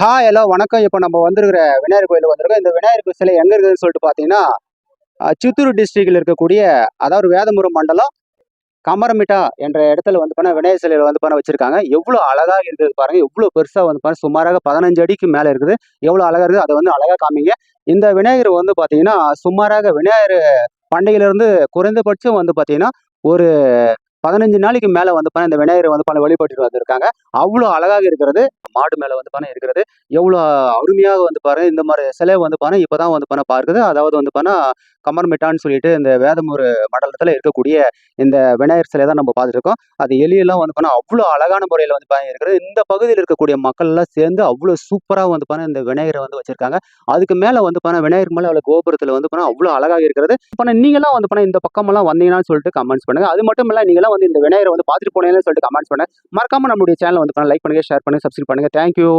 Hello வணக்கம். இப்போ நம்ம வந்திருக்கிற விநாயகர் கோயிலுக்கு வந்திருக்கோம். இந்த விநாயகர் சிலை எங்க இருக்குதுன்னு சொல்லிட்டு பார்த்தீங்கன்னா, சித்தூர் டிஸ்ட்ரிக்ட்ல இருக்கக்கூடிய, அதாவது வேதமுரு மண்டலம் கமரமிட்டா என்ற இடத்துல வந்து விநாயகர் சிலையில வந்து வச்சிருக்காங்க. எவ்வளோ அழகா இருக்குது பாருங்க. எவ்வளோ பெருசா வந்து சுமாராக 15 அடிக்கு மேல இருக்குது. எவ்வளோ அழகா இருக்குது. அதை வந்து அழகா காமிங்க. இந்த விநாயகர் வந்து பார்த்தீங்கன்னா, சுமாராக விநாயகர் பண்டிகையிலிருந்து குறைந்தபட்சம் வந்து பார்த்தீங்கன்னா, ஒரு 15 நாளைக்கு மேல வந்து இந்த விநாயகரை வந்து வழிபட்டுட்டு வந்திருக்காங்க. அவ்வளோ அழகாக இருக்கிறது. மாடு மேல வந்து இருக்கிறது. எவ்வளோ அருமையாக வந்து பாருங்க. இந்த மாரி சிலை வந்து இப்பதான் வந்து பார்க்குது. அதாவது வந்து கமர்மெட்டான்னு சொல்லிட்டு இந்த வேதமுரு மண்டலத்துல இருக்கக்கூடிய இந்த விநாயகர் சிலைய தான் நம்ம பார்த்துட்டு இருக்கோம். அது எலியெல்லாம் வந்து அவ்வளோ அழகான முறையில வந்து இருக்கிறது. இந்த பகுதியில இருக்கக்கூடிய மக்கள் எல்லாம் சேர்ந்து அவ்வளோ சூப்பரா வந்து இந்த விநாயகரை வந்து வச்சிருக்காங்க. அதுக்கு மேல வந்து விநாயகர் மேல உள்ள கோபுரத்துல வந்து அவ்வளோ அழகாக இருக்கிறது. நீங்கலாம் வந்து இந்த பக்கமெல்லாம் வந்தீங்கன்னு சொல்லிட்டு கமெண்ட்ஸ் பண்ணுங்க. அது மட்டும் இல்ல, நீங்கலாம் வந்து இந்த விநாயகரை வந்து பார்த்துட்டு போனீங்கன்னு சொல்லிட்டு கமெண்ட்ஸ் பண்ணுங்க. மறக்காம நம்மளுடைய சேனலை வந்து லைக் பண்ணுங்க, ஷேர் பண்ணுங்க, சப்ஸ்கிரைப் பண்ணுங்க. தேங்க்யூ.